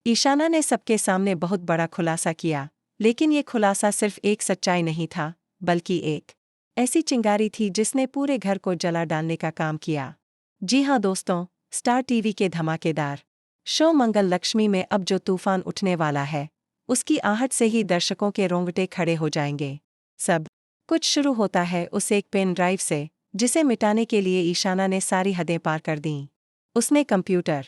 ईशाना ने सबके सामने बहुत बड़ा खुलासा किया, लेकिन ये खुलासा सिर्फ एक सच्चाई नहीं था, बल्कि एक ऐसी चिंगारी थी जिसने पूरे घर को जला डालने का काम किया। जी हाँ दोस्तों, स्टार टीवी के धमाकेदार शो मंगल लक्ष्मी में अब जो तूफान उठने वाला है, उसकी आहट से ही दर्शकों के रोंगटे खड़े हो जाएंगे। सब कुछ शुरू होता है उस एक पेन ड्राइव से, जिसे मिटाने के लिए ईशाना ने सारी हदें पार कर दीं। उसने कंप्यूटर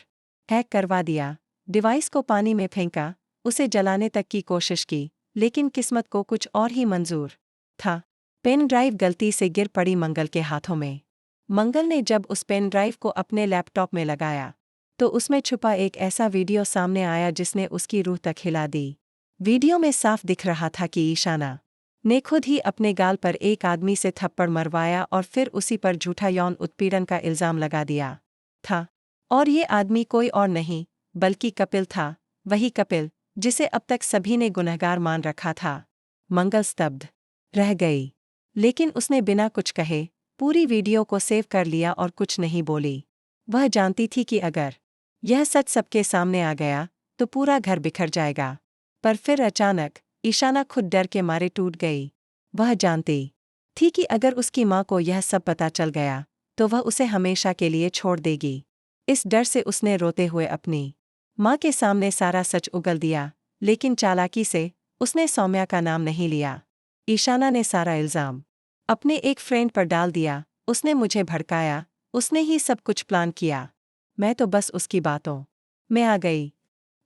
हैक करवा दिया, डिवाइस को पानी में फेंका, उसे जलाने तक की कोशिश की, लेकिन किस्मत को कुछ और ही मंजूर था। पेन ड्राइव गलती से गिर पड़ी मंगल के हाथों में। मंगल ने जब उस पेन ड्राइव को अपने लैपटॉप में लगाया, तो उसमें छुपा एक ऐसा वीडियो सामने आया जिसने उसकी रूह तक हिला दी। वीडियो में साफ दिख रहा था कि ईशाना ने खुद ही अपने गाल पर एक आदमी से थप्पड़ मरवाया और फिर उसी पर झूठा यौन उत्पीड़न का इल्जाम लगा दिया था। और ये आदमी कोई और नहीं, बल्कि कपिल था, वही कपिल जिसे अब तक सभी ने गुनहगार मान रखा था। मंगल स्तब्ध रह गई, लेकिन उसने बिना कुछ कहे पूरी वीडियो को सेव कर लिया और कुछ नहीं बोली। वह जानती थी कि अगर यह सच सबके सामने आ गया तो पूरा घर बिखर जाएगा। पर फिर अचानक ईशाना खुद डर के मारे टूट गई। वह जानती थी कि अगर उसकी माँ को यह सब पता चल गया तो वह उसे हमेशा के लिए छोड़ देगी। इस डर से उसने रोते हुए अपनी माँ के सामने सारा सच उगल दिया, लेकिन चालाकी से उसने सौम्या का नाम नहीं लिया। ईशाना ने सारा इल्जाम अपने एक फ्रेंड पर डाल दिया। उसने मुझे भड़काया, उसने ही सब कुछ प्लान किया, मैं तो बस उसकी बातों में आ गई।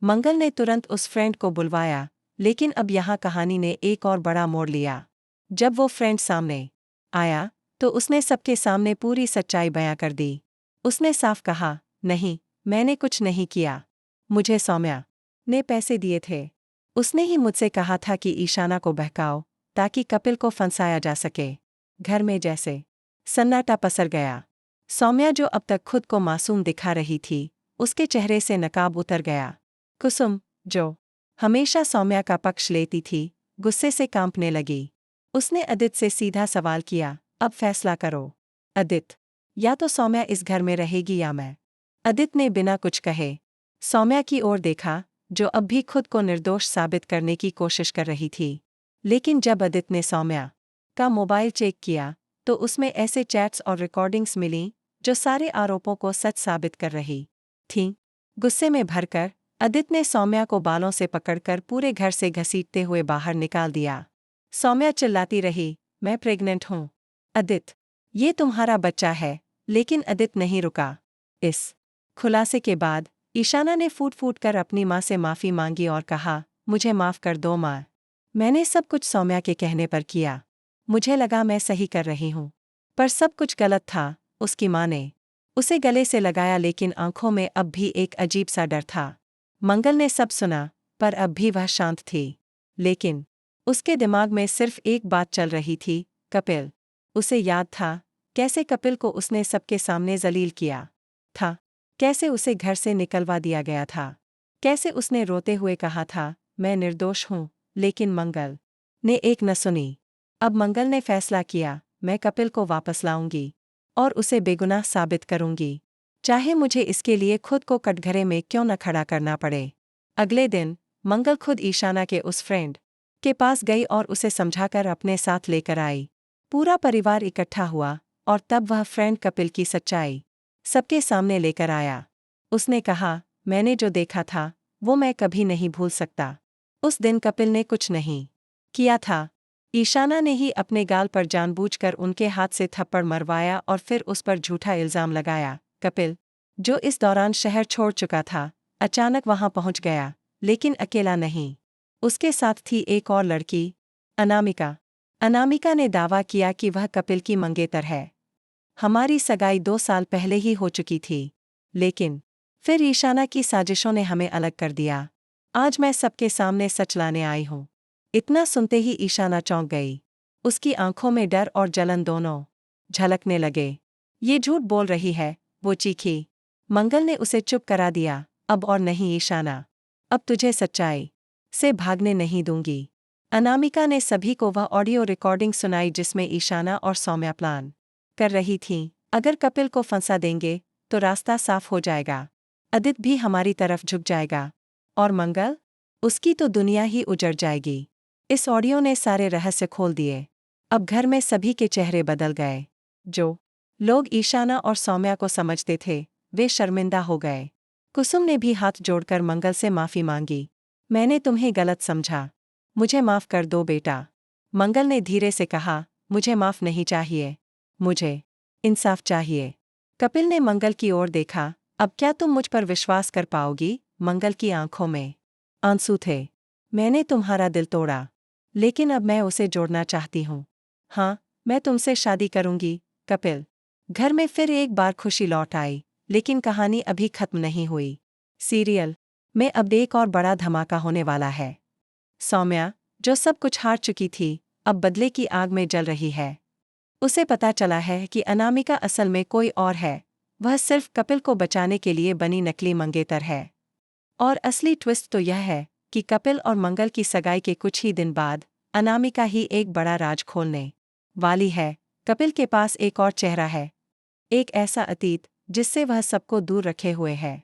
मंगल ने तुरंत उस फ्रेंड को बुलवाया, लेकिन अब यहाँ कहानी ने एक और बड़ा मोड़ लिया। जब वो फ्रेंड सामने आया तो उसने सबके सामने पूरी सच्चाई बयां कर दी। उसने साफ कहा, नहीं, मैंने कुछ नहीं किया, मुझे सौम्या ने पैसे दिए थे। उसने ही मुझसे कहा था कि ईशाना को बहकाओ ताकि कपिल को फंसाया जा सके। घर में जैसे सन्नाटा पसर गया। सौम्या जो अब तक खुद को मासूम दिखा रही थी, उसके चेहरे से नकाब उतर गया। कुसुम, जो हमेशा सौम्या का पक्ष लेती थी, गुस्से से कांपने लगी। उसने अदित से सीधा सवाल किया, अब फैसला करो अदित, या तो सौम्या इस घर में रहेगी या मैं। अदित ने बिना कुछ कहे सौम्या की ओर देखा, जो अब भी खुद को निर्दोष साबित करने की कोशिश कर रही थी। लेकिन जब अदित ने सौम्या का मोबाइल चेक किया तो उसमें ऐसे चैट्स और रिकॉर्डिंग्स मिलीं जो सारे आरोपों को सच साबित कर रही थीं। गुस्से में भरकर अदित ने सौम्या को बालों से पकड़कर पूरे घर से घसीटते हुए बाहर निकाल दिया। सौम्या चिल्लाती रही, मैं प्रेग्नेंट हूँ अदित, ये तुम्हारा बच्चा है। लेकिन अदित नहीं रुका। इस खुलासे के बाद ईशाना ने फूट फूट कर अपनी माँ से माफ़ी मांगी और कहा, मुझे माफ़ कर दो माँ, मैंने सब कुछ सौम्या के कहने पर किया। मुझे लगा मैं सही कर रही हूँ, पर सब कुछ गलत था। उसकी माँ ने उसे गले से लगाया, लेकिन आंखों में अब भी एक अजीब सा डर था। मंगल ने सब सुना, पर अब भी वह शांत थी। लेकिन उसके दिमाग में सिर्फ एक बात चल रही थी, कपिल। उसे याद था कैसे कपिल को उसने सबके सामने जलील किया था, कैसे उसे घर से निकलवा दिया गया था, कैसे उसने रोते हुए कहा था, मैं निर्दोष हूँ। लेकिन मंगल ने एक न सुनी। अब मंगल ने फैसला किया, मैं कपिल को वापस लाऊंगी और उसे बेगुनाह साबित करूंगी, चाहे मुझे इसके लिए खुद को कटघरे में क्यों न खड़ा करना पड़े। अगले दिन मंगल खुद ईशाना के उस फ्रेंड के पास गई और उसे समझाकर अपने साथ लेकर आई। पूरा परिवार इकट्ठा हुआ और तब वह फ्रेंड कपिल की सच्चाई सबके सामने लेकर आया। उसने कहा, मैंने जो देखा था वो मैं कभी नहीं भूल सकता। उस दिन कपिल ने कुछ नहीं किया था। ईशाना ने ही अपने गाल पर जानबूझकर उनके हाथ से थप्पड़ मरवाया और फिर उस पर झूठा इल्जाम लगाया। कपिल, जो इस दौरान शहर छोड़ चुका था, अचानक वहां पहुंच गया, लेकिन अकेला नहीं। उसके साथ थी एक और लड़की, अनामिका। अनामिका ने दावा किया कि वह कपिल की मंगेतर है। हमारी सगाई 2 साल पहले ही हो चुकी थी, लेकिन फिर ईशाना की साजिशों ने हमें अलग कर दिया। आज मैं सबके सामने सच लाने आई हूँ। इतना सुनते ही ईशाना चौंक गई। उसकी आंखों में डर और जलन दोनों झलकने लगे। ये झूठ बोल रही है, वो चीखी। मंगल ने उसे चुप करा दिया, अब और नहीं ईशाना, अब तुझे सच्चाई से भागने नहीं दूंगी। अनामिका ने सभी को वह ऑडियो रिकॉर्डिंग सुनाई जिसमें ईशाना और सौम्या प्लान कर रही थीं, अगर कपिल को फंसा देंगे तो रास्ता साफ हो जाएगा, अदित भी हमारी तरफ झुक जाएगा और मंगल? उसकी तो दुनिया ही उजड़ जाएगी। इस ऑडियो ने सारे रहस्य खोल दिए। अब घर में सभी के चेहरे बदल गए। जो लोग ईशाना और सौम्या को समझते थे, वे शर्मिंदा हो गए। कुसुम ने भी हाथ जोड़कर मंगल से माफी मांगी। मैंने तुम्हें गलत समझा। मुझे माफ कर दो बेटा। मंगल ने धीरे से कहा, मुझे माफ नहीं चाहिए। मुझे इंसाफ चाहिए। कपिल ने मंगल की ओर देखा। अब क्या तुम मुझ पर विश्वास कर पाओगी? मंगल की आंखों में आंसू थे। मैंने तुम्हारा दिल तोड़ा, लेकिन अब मैं उसे जोड़ना चाहती हूँ। हाँ, मैं तुमसे शादी करूंगी, कपिल। घर में फिर एक बार खुशी लौट आई, लेकिन कहानी अभी खत्म नहीं हुई। सीरियल में अब एक और बड़ा धमाका होने वाला है। सौम्या, जो सब कुछ हार चुकी थी, अब बदले की आग में जल रही है। उसे पता चला है कि अनामिका असल में कोई और है। वह सिर्फ कपिल को बचाने के लिए बनी नकली मंगेतर है। और असली ट्विस्ट तो यह है कि कपिल और मंगल की सगाई के कुछ ही दिन बाद अनामिका ही एक बड़ा राज खोलने वाली है। कपिल के पास एक और चेहरा है, एक ऐसा अतीत जिससे वह सबको दूर रखे हुए है।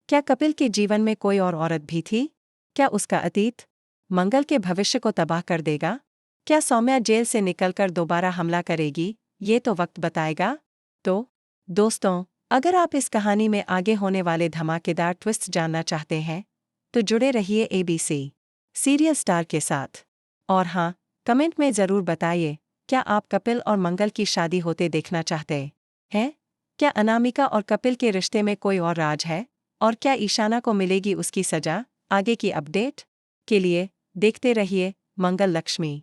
क्या कपिल के जीवन में कोई और औरत भी थी? क्या उसका अतीत मंगल के भविष्य को तबाह कर देगा? क्या सौम्या जेल से निकलकर दोबारा हमला करेगी? ये तो वक्त बताएगा। तो दोस्तों, अगर आप इस कहानी में आगे होने वाले धमाकेदार ट्विस्ट जानना चाहते हैं, तो जुड़े रहिए ABC सीरियल स्टार के साथ। और हाँ, कमेंट में ज़रूर बताइए, क्या आप कपिल और मंगल की शादी होते देखना चाहते हैं? क्या अनामिका और कपिल के रिश्ते में कोई और राज है? और क्या ईशाना को मिलेगी उसकी सजा? आगे की अपडेट के लिए देखते रहिए मंगल लक्ष्मी।